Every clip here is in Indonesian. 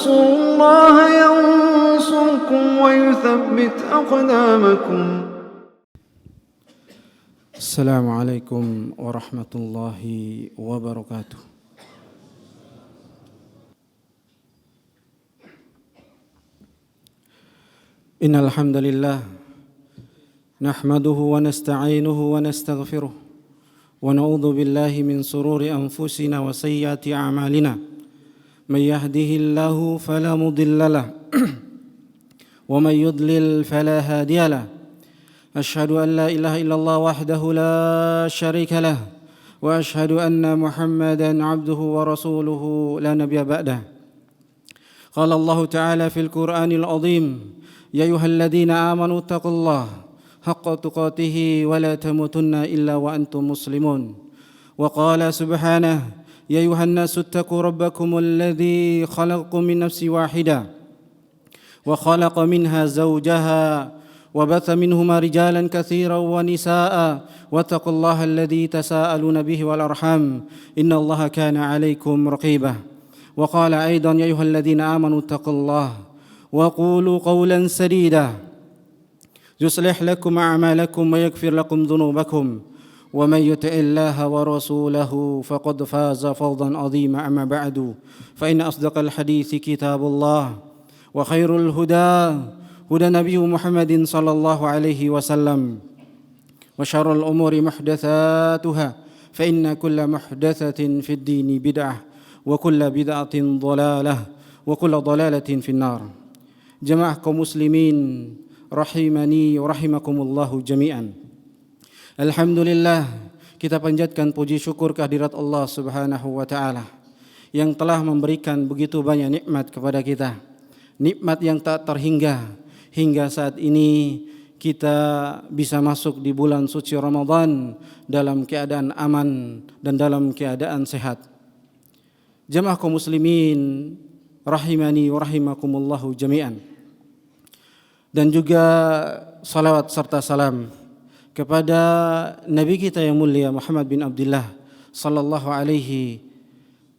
تنصروا الله ينصركم ويثبت أقدامكم. السلام عليكم ورحمة الله وبركاته. إن الحمد لله نحمده ونستعينه ونستغفره ونعوذ بالله من شرور أنفسنا وسيئات أعمالنا من يهده الله فلا مضل له ومن يضلل فلا هادي له أشهد أن لا إله إلا الله وحده لا شريك له وأشهد أن محمدا عبده ورسوله لا نبي بعده. قال الله تعالى في القرآن العظيم يا أيها الذين آمنوا اتقوا الله حق تقاته ولا تموتن إلا وأنتم مسلمون. وقال سبحانه يا أيها الناس اتقوا ربكم الذي خلقكم من نفس واحدة وخلق منها زوجها وبث منهما رجالا كثيرا ونساء واتقوا الله الذي تساءلون به والأرحام إن الله كان عليكم رقيبا. وقال أيضا يا أيها الذين آمنوا اتقوا الله وقولوا قولا سديدا يصلح لكم أعمالكم ويغفر لكم ذنوبكم ومن يطع الله ورسوله فقد فاز فوزا عظيما. أما بعد فإن أصدق الحديث كتاب الله وخير الهدى هدى نبي محمد صلى الله عليه وسلم وشر الأمور محدثاتها فإن كل محدثة في الدين بدعة وكل بدعة ضلالة وكل ضلالة في النار. Jemaah kaum muslimin rahimani wa rahimakumullahu jami'an. Alhamdulillah, kita panjatkan puji syukur kehadirat Allah Subhanahu wa taala yang telah memberikan begitu banyak nikmat kepada kita. Nikmat yang tak terhingga hingga saat ini kita bisa masuk di bulan suci Ramadan dalam keadaan aman dan dalam keadaan sehat. Jemaah kaum muslimin rahimani wa rahimakumullahu jami'an. Dan juga salawat serta salam kepada Nabi kita yang mulia Muhammad bin Abdullah sallallahu alaihi,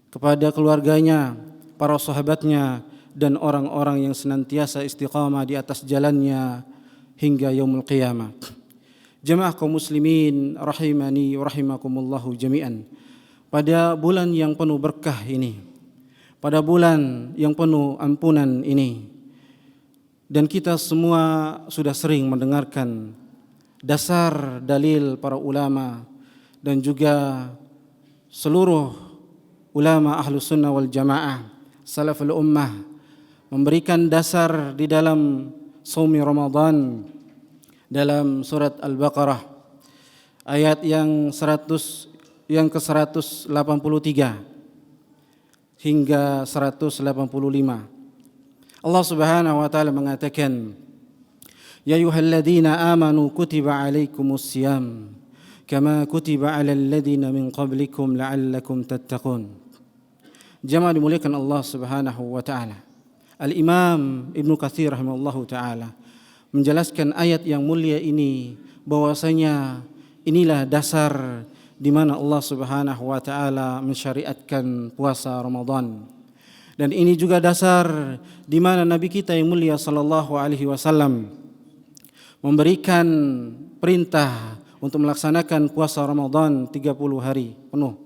kepada keluarganya, para sahabatnya dan orang-orang yang senantiasa istiqamah di atas jalannya hingga yaumul qiyamah. Jemaah kaum muslimin rahimani wa rahimakumullahu jami'an. Pada bulan yang penuh berkah ini, pada bulan yang penuh ampunan ini, dan kita semua sudah sering mendengarkan dasar dalil para ulama dan juga seluruh ulama ahlus sunnah wal jamaah salaful ummah memberikan dasar di dalam shaumi Ramadan dalam surat Al-Baqarah ayat yang ke-183 hingga 185. Allah Subhanahu wa taala mengatakan, ya ayyuhalladzina amanu kutiba alaikumus siyam kama kutiba alal ladzina min qablikum la'allakum tattaqun. Jemaah dimuliakan Allah Subhanahu wa taala. Al-Imam Ibnu Katsir rahimahullahu taala menjelaskan ayat yang mulia ini bahwasanya inilah dasar di mana Allah Subhanahu wa taala mensyariatkan puasa Ramadan. Dan ini juga dasar di mana Nabi kita yang mulia sallallahu alaihi wasallam memberikan perintah untuk melaksanakan puasa Ramadan 30 hari penuh.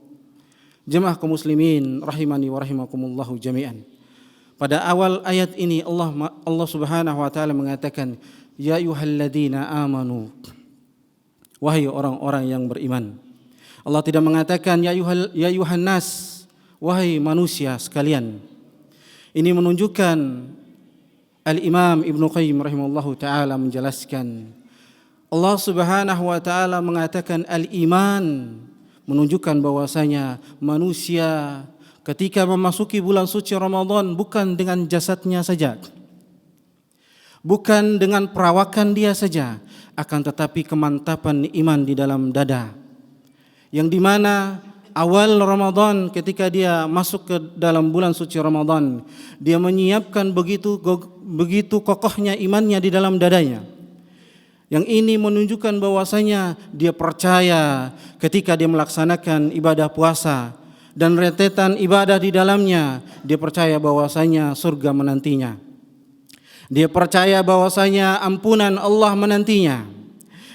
Jemaah kaum muslimin rahimani wa rahimakumullahu jami'an. Pada awal ayat ini Allah Subhanahu wa taala mengatakan, ya ayyuhalladzina amanu, wahai orang-orang yang beriman. Allah tidak mengatakan ya ayyuhan nas, wahai manusia sekalian. Ini menunjukkan Al-Imam Ibnu Qayyim rahimahullahu taala menjelaskan Allah Subhanahu wa taala mengatakan al-iman, menunjukkan bahwasanya manusia ketika memasuki bulan suci Ramadan bukan dengan jasadnya saja, bukan dengan perawakan dia saja, akan tetapi kemantapan iman di dalam dada, yang dimana awal Ramadan ketika dia masuk ke dalam bulan suci Ramadan, dia menyiapkan begitu kokohnya imannya di dalam dadanya. Yang ini menunjukkan bahwasanya dia percaya ketika dia melaksanakan ibadah puasa dan rentetan ibadah di dalamnya, dia percaya bahwasanya surga menantinya. Dia percaya bahwasanya ampunan Allah menantinya.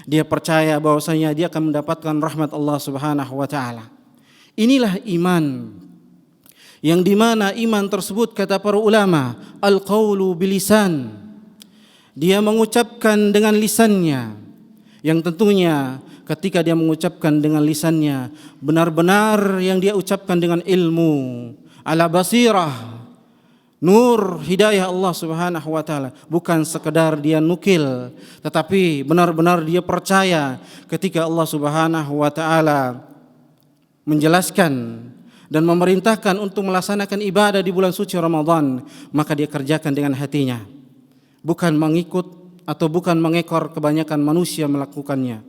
Dia percaya bahwasanya dia akan mendapatkan rahmat Allah Subhanahu wa taala. Inilah iman. Yang dimana iman tersebut kata para ulama, al-qaulu bilisan. Dia mengucapkan dengan lisannya. Yang tentunya ketika dia mengucapkan dengan lisannya, benar-benar yang dia ucapkan dengan ilmu, ala basirah, nur hidayah Allah Subhanahu wa taala, bukan sekedar dia nukil, tetapi benar-benar dia percaya ketika Allah Subhanahu wa taala menjelaskan dan memerintahkan untuk melaksanakan ibadah di bulan suci Ramadan, maka dia kerjakan dengan hatinya, bukan mengikut atau bukan mengekor kebanyakan manusia melakukannya.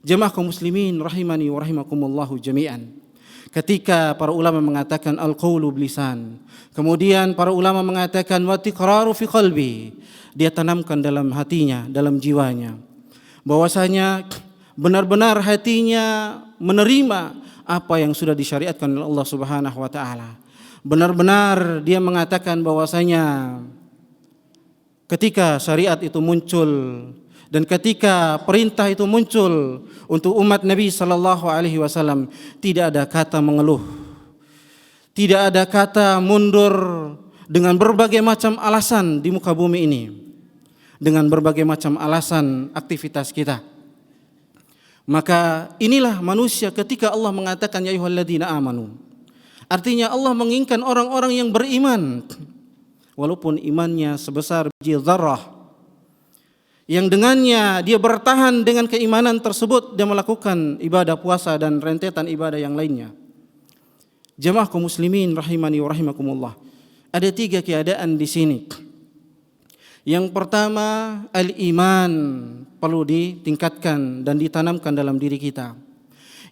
Jemaah kaum muslimin rahimani wa rahimakumullahu jami'an. Ketika para ulama mengatakan al-qaulu bilisan, kemudian para ulama mengatakan wa tiqraru fi qalbi, dia tanamkan dalam hatinya, dalam jiwanya, bahwasanya benar-benar hatinya menerima apa yang sudah disyariatkan oleh Allah Subhanahu wa taala. Benar-benar dia mengatakan bahwasanya ketika syariat itu muncul dan ketika perintah itu muncul untuk umat Nabi sallallahu alaihi wasallam, tidak ada kata mengeluh. Tidak ada kata mundur dengan berbagai macam alasan di muka bumi ini. Dengan berbagai macam alasan aktivitas kita. Maka inilah manusia ketika Allah mengatakan ya ayyuhalladzina amanu. Artinya Allah menginginkan orang-orang yang beriman walaupun imannya sebesar biji dzarrah, yang dengannya dia bertahan dengan keimanan tersebut dan melakukan ibadah puasa dan rentetan ibadah yang lainnya. Jemaah kaum muslimin rahimani wa rahimakumullah. Ada 3 keadaan di sini. Yang pertama, al-iman perlu ditingkatkan dan ditanamkan dalam diri kita.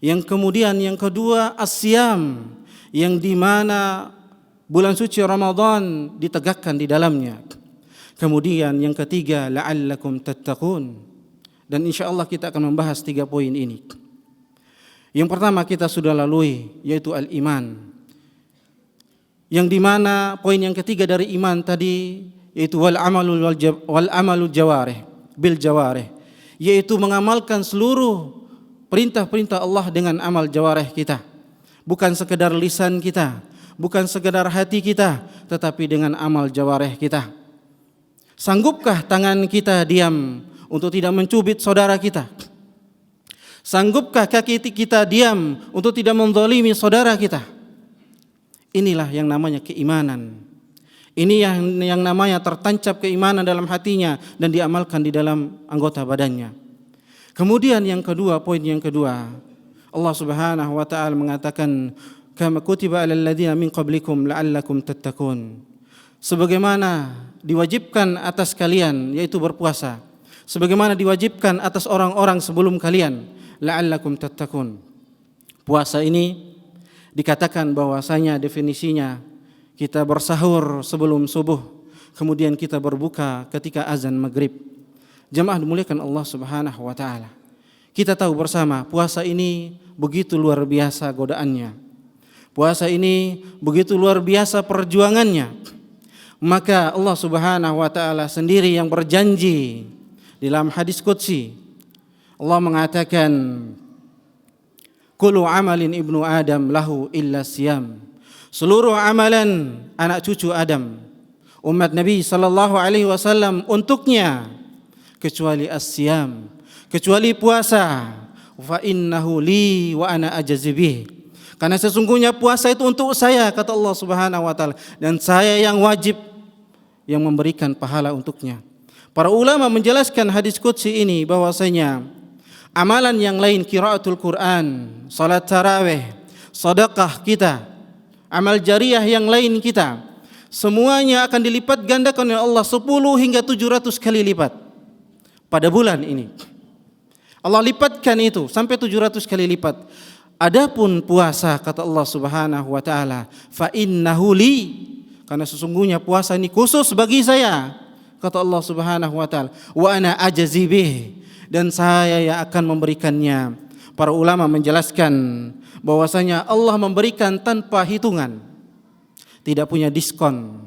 Yang kemudian yang kedua, as-siyam, yang di mana bulan suci Ramadan ditegakkan di dalamnya. Kemudian yang ketiga, la'allakum tattaqun. Dan insyaallah kita akan membahas 3 poin ini. Yang pertama kita sudah lalui, yaitu al-iman. Yang di mana poin yang ketiga dari iman tadi yaitu wal amalu jawarih bil jawarih, yaitu mengamalkan seluruh perintah-perintah Allah dengan amal jawarih kita. Bukan sekedar lisan kita, bukan sekedar hati kita, tetapi dengan amal jawarih kita. Sanggupkah tangan kita diam untuk tidak mencubit saudara kita? Sanggupkah kaki kita diam untuk tidak menzalimi saudara kita? Inilah yang namanya keimanan. Ini yang namanya tertancap keimanan dalam hatinya dan diamalkan di dalam anggota badannya. Kemudian yang kedua, poin yang kedua, Allah Subhanahu wa taala mengatakan kama kutiba alal ladzina min qablikum la'allakum tattaqun. Sebagaimana diwajibkan atas kalian yaitu berpuasa, sebagaimana diwajibkan atas orang-orang sebelum kalian, la'allakum tattaqun. Puasa ini dikatakan bahwasanya definisinya kita bersahur sebelum subuh, kemudian kita berbuka ketika azan maghrib. Jemaah dimuliakan Allah Subhanahu wa taala. Kita tahu bersama puasa ini begitu luar biasa godaannya. Puasa ini begitu luar biasa perjuangannya. Maka Allah Subhanahu wa taala sendiri yang berjanji dalam hadis qudsi. Allah mengatakan kullu amalin ibnu adam lahu illa siyam. Seluruh amalan anak cucu Adam, umat Nabi sallallahu alaihi wasallam untuknya kecuali as-siyam, kecuali puasa. Fa innahu li wa ana ajzibih. Karena sesungguhnya puasa itu untuk saya kata Allah Subhanahu wa taala, dan saya yang wajib yang memberikan pahala untuknya. Para ulama menjelaskan hadis qudsi ini bahwasanya amalan yang lain, qiraatul Quran, salat tarawih, sedekah kita, amal jariah yang lain kita, semuanya akan dilipat gandakan oleh Allah 10 hingga 700 kali lipat pada bulan ini. Allah lipatkan itu sampai 700 kali lipat. Adapun puasa kata Allah Subhanahu wa taala, fa innahu li, karena sesungguhnya puasa ini khusus bagi saya kata Allah Subhanahu wa taala, wa ana ajzi bih, dan saya yang akan memberikannya Para ulama menjelaskan bahwasanya Allah memberikan tanpa hitungan, tidak punya diskon.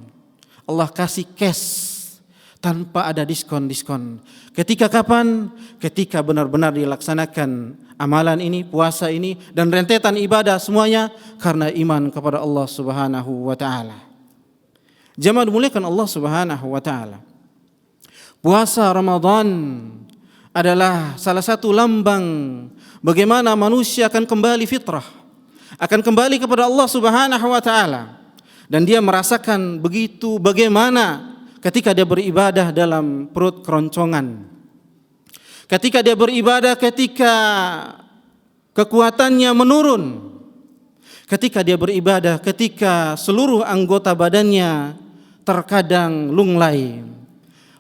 Allah kasih cash tanpa ada diskon-diskon. Ketika kapan? Ketika benar-benar dilaksanakan amalan ini, puasa ini, dan rentetan ibadah semuanya karena iman kepada Allah Subhanahu wa ta'ala. Jemaah dimuliakan Allah Subhanahu wa ta'ala. Puasa Ramadan adalah salah satu lambang bagaimana manusia akan kembali fitrah, akan kembali kepada Allah Subhanahu wa ta'ala. Dan dia merasakan begitu bagaimana ketika dia beribadah dalam perut keroncongan. Ketika dia beribadah ketika kekuatannya menurun. Ketika dia beribadah ketika seluruh anggota badannya terkadang lunglai.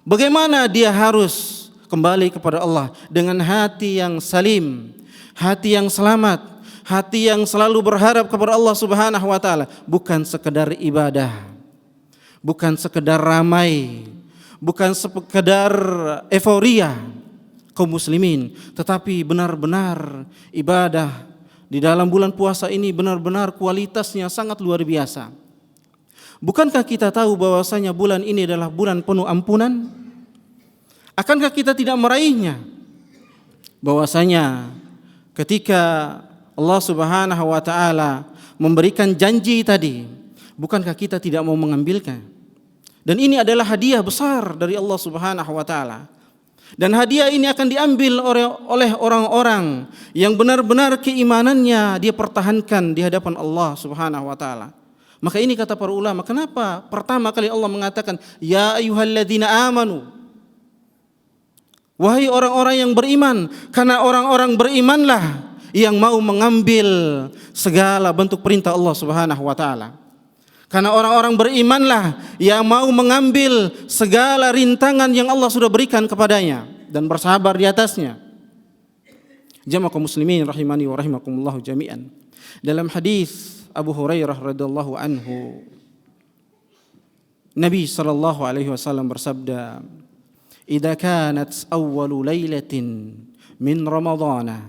Bagaimana dia harus kembali kepada Allah dengan hati yang salim, hati yang selamat, hati yang selalu berharap kepada Allah Subhanahu wa ta'ala. Bukan sekedar ibadah, bukan sekedar ramai, bukan sekedar euforia kaum muslimin, tetapi benar-benar ibadah di dalam bulan puasa ini benar-benar kualitasnya sangat luar biasa. Bukankah kita tahu bahwasanya bulan ini adalah bulan penuh ampunan? Akankah kita tidak meraihnya? Bahwasanya ketika Allah Subhanahu wa ta'ala memberikan janji tadi, bukankah kita tidak mau mengambilnya? Dan ini adalah hadiah besar dari Allah Subhanahu wa ta'ala. Dan hadiah ini akan diambil oleh orang-orang yang benar-benar keimanannya dia pertahankan di hadapan Allah Subhanahu wa ta'ala. Maka ini kata para ulama, kenapa pertama kali Allah mengatakan ya ayyuhalladzina amanu, wahai orang-orang yang beriman, karena orang-orang berimanlah yang mau mengambil segala bentuk perintah Allah Subhanahu wa ta'ala. Karena orang-orang berimanlah yang mau mengambil segala rintangan yang Allah sudah berikan kepadanya dan bersabar di atasnya. Jamaah kaum muslimin rahimani wa rahimakumullah jami'an. Dalam hadis Abu Hurairah radhiyallahu anhu, Nabi sallallahu alaihi wasallam bersabda, "Idza kanat awwalu lailatin min Ramadhana."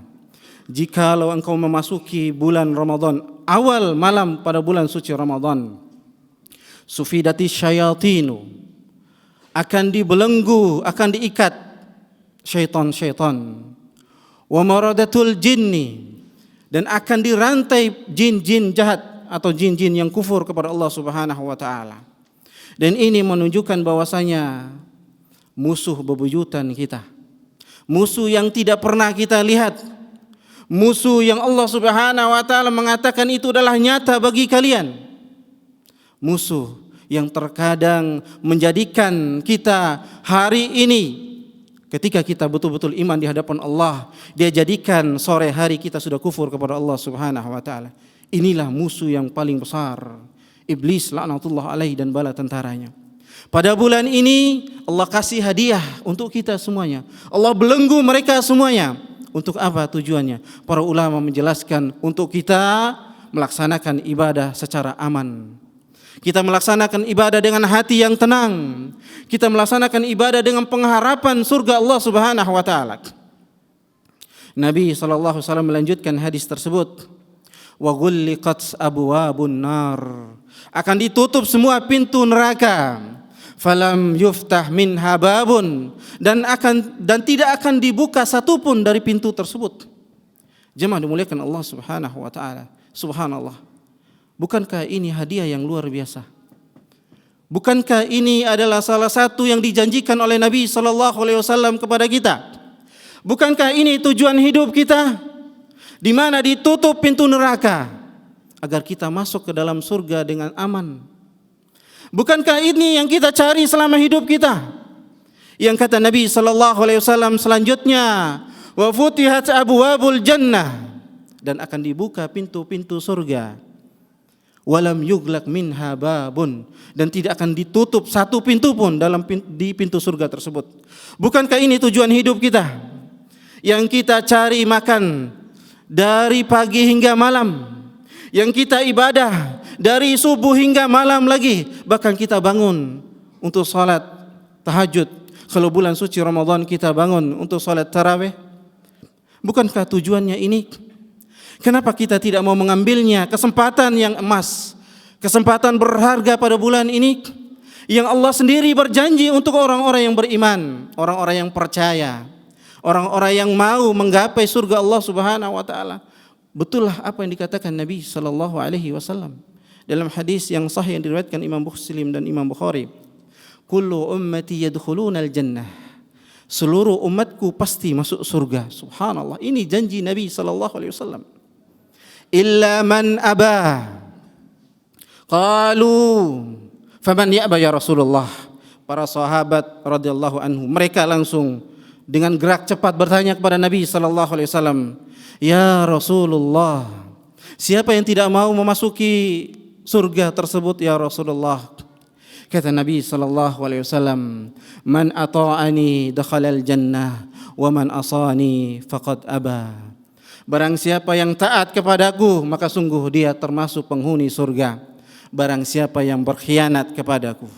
Jikalau engkau memasuki bulan Ramadan, awal malam pada bulan suci Ramadan, sufidati syayatinu, akan dibelenggu, akan diikat syaitan-syaitan, wa maradatul jinni, dan akan dirantai jin-jin jahat atau jin-jin yang kufur kepada Allah Subhanahu wa ta'ala. Dan ini menunjukkan bahwasanya musuh bebuyutan kita, musuh yang tidak pernah kita lihat, musuh yang Allah Subhanahu wa ta'ala mengatakan itu adalah nyata bagi kalian, musuh yang terkadang menjadikan kita hari ini ketika kita betul-betul iman di hadapan Allah, dia jadikan sore hari kita sudah kufur kepada Allah Subhanahu wa ta'ala. Inilah musuh yang paling besar, iblis laknatullah alaihi dan bala tentaranya. Pada bulan ini Allah kasih hadiah untuk kita semuanya. Allah belenggu mereka semuanya. Untuk apa tujuannya? Para ulama menjelaskan untuk kita melaksanakan ibadah secara aman. Kita melaksanakan ibadah dengan hati yang tenang. Kita melaksanakan ibadah dengan pengharapan surga Allah Subhanahu wa ta'ala. Nabi sallallahu alaihi wasallam melanjutkan hadis tersebut, wa ghulliqat abwabun nar, akan ditutup semua pintu neraka, falam yuftah minha babun, dan tidak akan dibuka satupun dari pintu tersebut. Jemaah dimuliakan Allah Subhanahu wa ta'ala. Subhanallah. Bukankah ini hadiah yang luar biasa? Bukankah ini adalah salah satu yang dijanjikan oleh Nabi sallallahu alaihi wasallam kepada kita? Bukankah ini tujuan hidup kita, di mana ditutup pintu neraka agar kita masuk ke dalam surga dengan aman? Bukankah ini yang kita cari selama hidup kita? Yang kata Nabi sallallahu alaihi wasallam selanjutnya, wa futihat abwabul jannah, dan akan dibuka pintu-pintu surga. Walam yuglak minha babun, dan tidak akan ditutup satu pintu pun di pintu surga tersebut. Bukankah ini tujuan hidup kita? Yang kita cari makan dari pagi hingga malam, yang kita ibadah dari subuh hingga malam lagi, bahkan kita bangun untuk salat tahajud. Kalau bulan suci Ramadan kita bangun untuk salat tarawih. Bukankah tujuannya ini? Kenapa kita tidak mau mengambilnya? Kesempatan yang emas, kesempatan berharga pada bulan ini yang Allah sendiri berjanji untuk orang-orang yang beriman, orang-orang yang percaya, orang-orang yang mau menggapai surga Allah Subhanahu wa taala. Betullah apa yang dikatakan Nabi sallallahu alaihi wasallam dalam hadis yang sahih yang diriwayatkan Imam Muslim dan Imam Bukhari. Kullu ummati yadkhulunal jannah. Seluruh umatku pasti masuk surga. Subhanallah, ini janji Nabi sallallahu alaihi wasallam. Illa man aba. Qalu, faman ya'ba ya Rasulullah? Para sahabat radhiyallahu anhu, mereka langsung dengan gerak cepat bertanya kepada Nabi sallallahu alaihi wasallam, "Ya Rasulullah, siapa yang tidak mau memasuki surga tersebut ya Rasulullah?" Kata Nabi sallallahu alaihi wasallam, "Man ata'ani dakhalal jannah wa man asani faqad aba." Barang siapa yang taat kepadaku, maka sungguh dia termasuk penghuni surga. Barang siapa yang berkhianat kepadaku,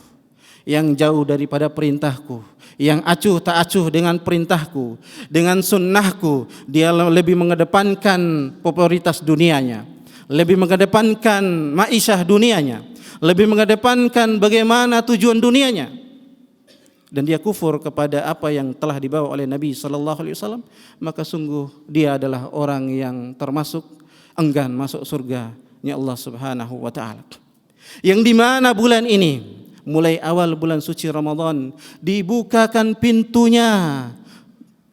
yang jauh daripada perintahku, yang acuh tak acuh dengan perintahku, dengan sunnahku, dia lebih mengedepankan popularitas dunianya, lebih mengedepankan ma'isyah dunianya, lebih mengedepankan bagaimana tujuan dunianya, dan dia kufur kepada apa yang telah dibawa oleh Nabi sallallahu alaihi wasallam, maka sungguh dia adalah orang yang termasuk enggan masuk surga-Nya Allah Subhanahu wa taala. Yang di mana bulan ini, mulai awal bulan suci Ramadan, dibukakan pintunya,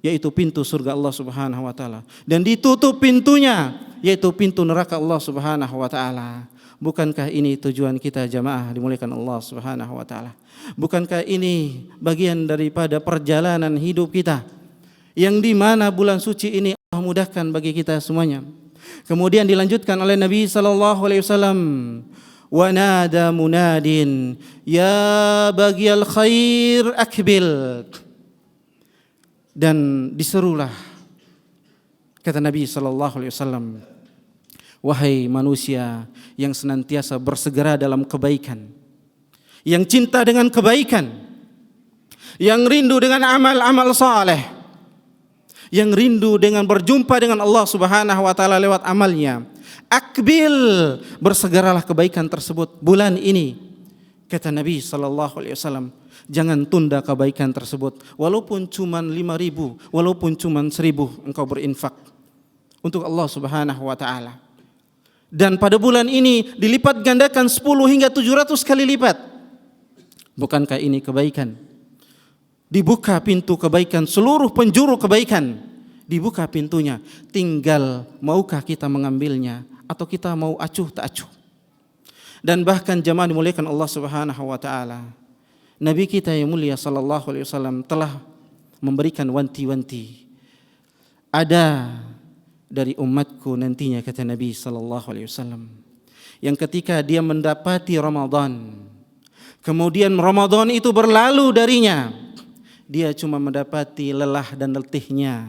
yaitu pintu surga Allah Subhanahu wa taala, dan ditutup pintunya, yaitu pintu neraka Allah Subhanahu wa taala. Bukankah ini tujuan kita jamaah dimuliakan Allah Subhanahu wa taala? Bukankah ini bagian daripada perjalanan hidup kita yang di mana bulan suci ini Allah mudahkan bagi kita semuanya? Kemudian dilanjutkan oleh Nabi sallallahu alaihi wasallam, "Wa nada munadin ya baghiyal khair akbil." Dan diserulah, kata Nabi sallallahu alaihi wasallam, "Wahai manusia yang senantiasa bersegera dalam kebaikan, yang cinta dengan kebaikan, yang rindu dengan amal-amal saleh, yang rindu dengan berjumpa dengan Allah Subhanahu wa taala lewat amalnya, akbil, bersegeralah kebaikan tersebut bulan ini." Kata Nabi sallallahu alaihi wasallam, jangan tunda kebaikan tersebut, walaupun cuma 5.000, walaupun cuma 1.000 engkau berinfak untuk Allah Subhanahu wa taala. Dan pada bulan ini dilipat gandakan 10 hingga 700 kali lipat. Bukankah ini kebaikan? Dibuka pintu kebaikan, seluruh penjuru kebaikan dibuka pintunya. Tinggal maukah kita mengambilnya atau kita mau acuh tak acuh. Dan bahkan jemaah dimuliakan Allah Subhanahu wa taala, Nabi kita yang mulia sallallahu alaihi wasallam telah memberikan wanti-wanti. Ada dari umatku nantinya, kata Nabi sallallahu alaihi wasallam, yang ketika dia mendapati Ramadan, kemudian Ramadan itu berlalu darinya, dia cuma mendapati lelah dan letihnya,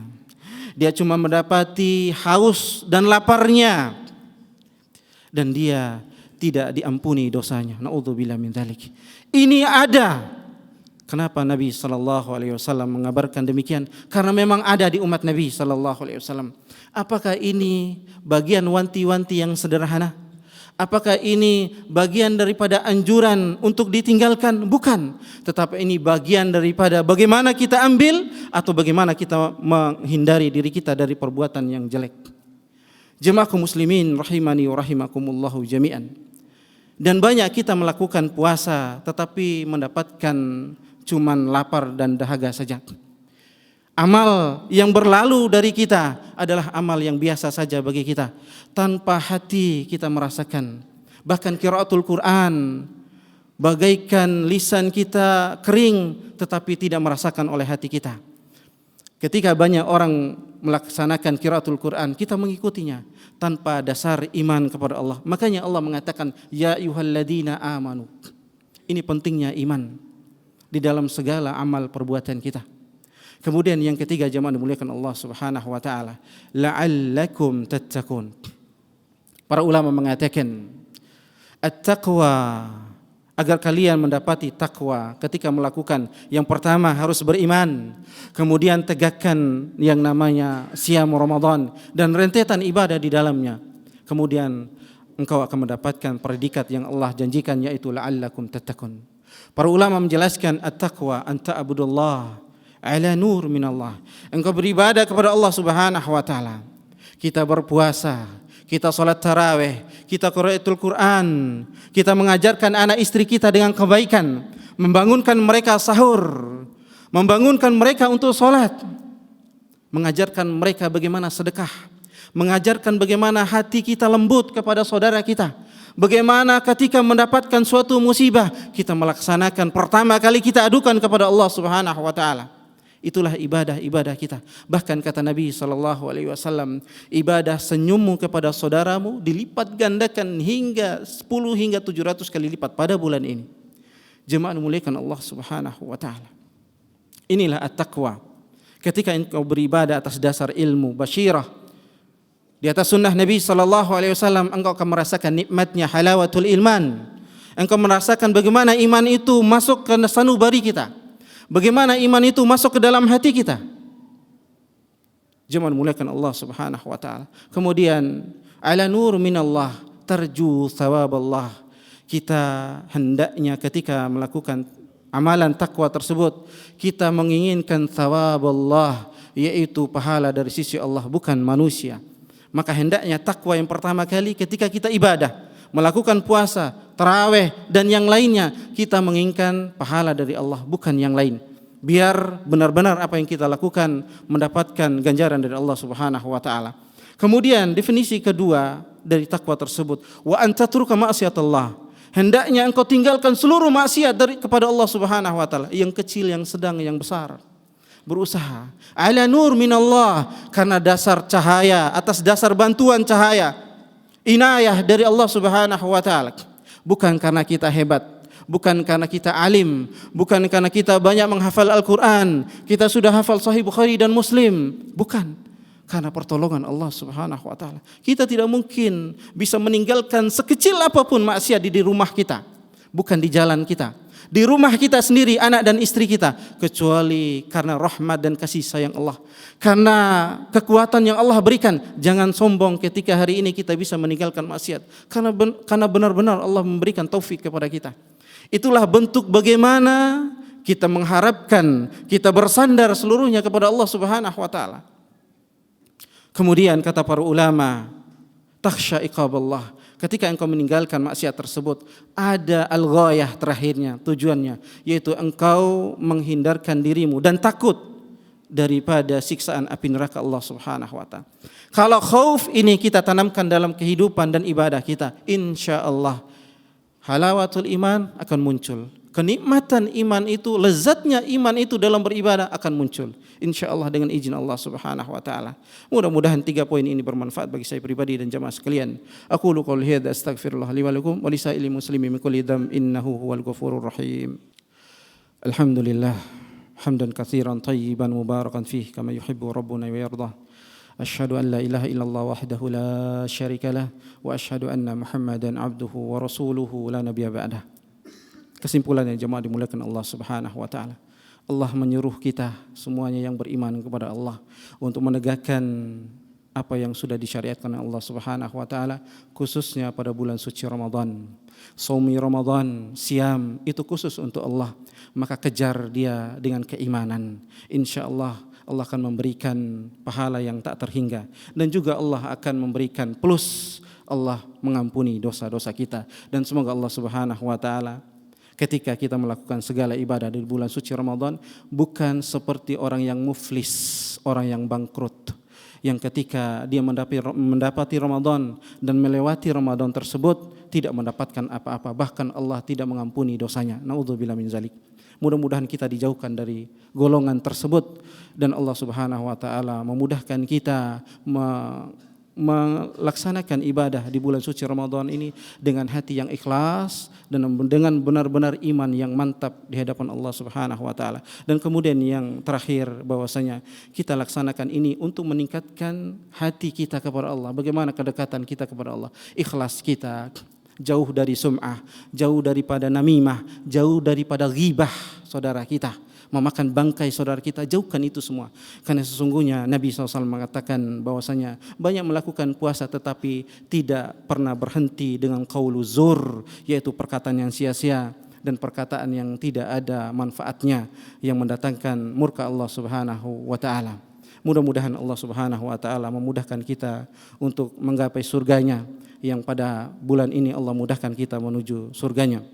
dia cuma mendapati haus dan laparnya, dan dia tidak diampuni dosanya. Naudzubillah min dzalik. Ini ada. Kenapa Nabi sallallahu alaihi wasallam mengabarkan demikian? Karena memang ada di umat Nabi sallallahu alaihi wasallam. Apakah ini bagian wanti-wanti yang sederhana? Apakah ini bagian daripada anjuran untuk ditinggalkan? Bukan. Tetapi ini bagian daripada bagaimana kita ambil atau bagaimana kita menghindari diri kita dari perbuatan yang jelek. Jemaah kaum muslimin rahimani wa rahimakumullahu jami'an. Dan banyak kita melakukan puasa tetapi mendapatkan cuman lapar dan dahaga saja. Amal yang berlalu dari kita adalah amal yang biasa saja bagi kita, tanpa hati kita merasakan. Bahkan qiraatul Quran bagaikan lisan kita kering tetapi tidak merasakan oleh hati kita. Ketika banyak orang melaksanakan qiraatul Quran, kita mengikutinya tanpa dasar iman kepada Allah. Makanya Allah mengatakan, ya ayyuhalladzina amanu. Ini pentingnya iman di dalam segala amal perbuatan kita. Kemudian yang ketiga, jemaah dimuliakan Allah Subhanahu wa taala, la'allakum tattaqun. Para ulama mengatakan at-taqwa agar kalian mendapati takwa ketika melakukan. Yang pertama harus beriman, kemudian tegakkan yang namanya siam Ramadan dan rentetan ibadah di dalamnya. Kemudian engkau akan mendapatkan predikat yang Allah janjikan, yaitu la'allakum tattaqun. Para ulama menjelaskan at-taqwa anta abudullah ala nur minallah. Engkau beribadah kepada Allah Subhanahu wa taala. Kita berpuasa, kita salat tarawih, kita qiraatul Quran, kita mengajarkan anak istri kita dengan kebaikan, membangunkan mereka sahur, membangunkan mereka untuk salat, mengajarkan mereka bagaimana sedekah, mengajarkan bagaimana hati kita lembut kepada saudara kita, bagaimana ketika mendapatkan suatu musibah kita melaksanakan pertama kali kita adukan kepada Allah Subhanahu wa taala. Itulah ibadah kita. Bahkan kata Nabi SAW, ibadah senyummu kepada saudaramu dilipat gandakan hingga 10 hingga 700 kali lipat pada bulan ini. Jemaah dimuliakan Allah Subhanahu wa taala. Inilah at-taqwa. Ketika engkau beribadah atas dasar ilmu, basyirah, di atas sunnah Nabi SAW, engkau akan merasakan nikmatnya halawatul iman. Engkau merasakan bagaimana iman itu masuk ke sanubari kita, bagaimana iman itu masuk ke dalam hati kita. Jemaah muliakan Allah Subhanahu wa taala. Kemudian ala nur minallah tarju thawaballah. Kita hendaknya ketika melakukan amalan takwa tersebut kita menginginkan thawaballah, yaitu pahala dari sisi Allah, bukan manusia. Maka hendaknya takwa yang pertama kali ketika kita ibadah, melakukan puasa, tarawih dan yang lainnya, kita menginginkan pahala dari Allah, bukan yang lain. Biar benar-benar apa yang kita lakukan mendapatkan ganjaran dari Allah Subhanahu wa taala. Kemudian definisi kedua dari takwa tersebut, wa antatruka ma'siyatallah. Hendaknya engkau tinggalkan seluruh maksiat kepada Allah Subhanahu wa taala, yang kecil, yang sedang, yang besar. Berusaha ala nur minallah, karena dasar cahaya, atas dasar bantuan cahaya, inayah dari Allah Subhanahu wa taala. Bukan karena kita hebat, bukan karena kita alim, bukan karena kita banyak menghafal Al-Quran, kita sudah hafal Sahih Bukhari dan Muslim, bukan. Karena pertolongan Allah Subhanahu wa taala. Kita tidak mungkin bisa meninggalkan sekecil apapun maksiat di rumah kita, bukan di jalan kita, di rumah kita sendiri, anak dan istri kita, kecuali karena rahmat dan kasih sayang Allah, karena kekuatan yang Allah berikan. Jangan sombong ketika hari ini kita bisa meninggalkan maksiat, karena benar-benar Allah memberikan taufik kepada kita. Itulah bentuk bagaimana kita mengharapkan, kita bersandar seluruhnya kepada Allah Subhanahu wa taala. Kemudian kata para ulama, takhsha iqaballah. Ketika engkau meninggalkan maksiat tersebut, ada al-ghayah terakhirnya, tujuannya, yaitu engkau menghindarkan dirimu dan takut daripada siksaan api neraka Allah Subhanahu wa taala. Kalau khauf ini kita tanamkan dalam kehidupan dan ibadah kita, insyaallah halawatul iman akan muncul. Kenikmatan iman itu, lezatnya iman itu dalam beribadah akan muncul, insyaallah dengan izin Allah Subhanahu wa taala. Mudah-mudahan 3 poin ini bermanfaat bagi saya pribadi dan jamaah sekalian. Aqulu qouli hadza astaghfirullah li wa lakum wa lisairil muslimin min kulli dzam innahu huwal ghafurur rahim. Alhamdulillah hamdan katsiran tayyiban mubarakan fihi kama yuhibbu rabbuna wa yardah. Asyhadu an la ilaha illallah wahdahu la syarikalah wa asyhadu anna Muhammadan abduhu wa rasuluhu la nabiyya ba'dah. Kesimpulannya jemaah dimuliakan Allah Subhanahu wa taala, Allah menyuruh kita semuanya yang beriman kepada Allah untuk menegakkan apa yang sudah disyariatkan oleh Allah Subhanahu wa taala, khususnya pada bulan suci Ramadan. Shaumi Ramadan, siam itu khusus untuk Allah, maka kejar dia dengan keimanan. Insyaallah Allah akan memberikan pahala yang tak terhingga, dan juga Allah akan memberikan plus, Allah mengampuni dosa-dosa kita. Dan semoga Allah Subhanahu wa taala ketika kita melakukan segala ibadah di bulan suci Ramadan bukan seperti orang yang muflis, orang yang bangkrut, yang ketika dia mendapati Ramadan dan melewati Ramadan tersebut tidak mendapatkan apa-apa, bahkan Allah tidak mengampuni dosanya. Naudzubillah min zalik. Mudah-mudahan kita dijauhkan dari golongan tersebut dan Allah Subhanahu wa taala memudahkan kita melaksanakan ibadah di bulan suci Ramadan ini dengan hati yang ikhlas dan dengan benar-benar iman yang mantap di hadapan Allah Subhanahu wa taala. Dan kemudian yang terakhir, bahwasanya kita laksanakan ini untuk meningkatkan hati kita kepada Allah. Bagaimana kedekatan kita kepada Allah, ikhlas kita jauh dari sum'ah, jauh daripada namimah, jauh daripada ghibah saudara kita, memakan bangkai saudara kita, jauhkan itu semua. Karena sesungguhnya Nabi SAW mengatakan bahwasanya banyak melakukan puasa tetapi tidak pernah berhenti dengan qaulu zur, yaitu perkataan yang sia-sia dan perkataan yang tidak ada manfaatnya, yang mendatangkan murka Allah Subhanahu wa taala. Mudah-mudahan Allah Subhanahu wa taala memudahkan kita untuk menggapai surganya, yang pada bulan ini Allah mudahkan kita menuju surganya.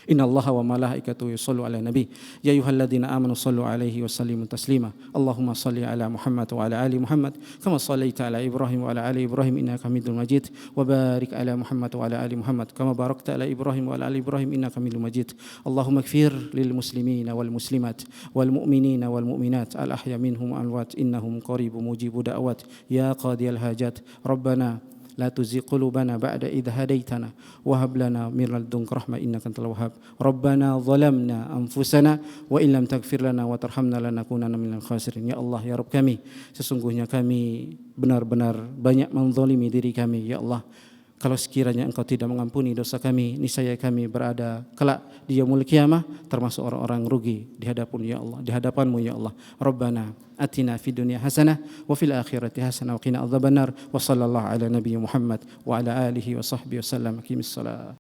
Innallaha wa malaikatahu yusallu ala nabi ya ayyuhalladzina amanu sallu alaihi wa sallimu taslima. Allahumma salli ala Muhammad wa ala ali Muhammad kama shallaita ala Ibrahim wa ala ali Ibrahim innaka Hamidum Majid, wa barik ala Muhammad wa ala ali Muhammad kama barakta ala Ibrahim wa ala ali Ibrahim innaka Hamidum Majid. Allahumma ighfir lil muslimina wal muslimat wal mu'minina wal mu'minat al ahya minhum wal amwat innahum qaribun mujibu da'wat ya qadiyal hajat. Rabbana لا تزغ قلوبنا بعد إذ هديتنا وهب لنا من لدنك رحمة إنك أنت الوهاب. ربنا ظلمنا أنفسنا وإن لم تغفir lana wa tarhamna lanakunanna minal khasirin. Ya Allah, ya Rabb kami, sesungguhnya kami benar-benar banyak menzalimi diri kami. Ya Allah, kalau sekiranya Engkau tidak mengampuni dosa kami, niscaya kami berada kelak di yaumul qiyamah termasuk orang-orang rugi di hadapan ya Allah, di hadapan-Mu ya Allah. Rabbana atina fid dunya hasanah wa fil akhirati hasanah wa qina adzabannar. Wa sallallahu ala nabiyyi Muhammad wa ala alihi wa sahbihi wasallam. Aqimissalah.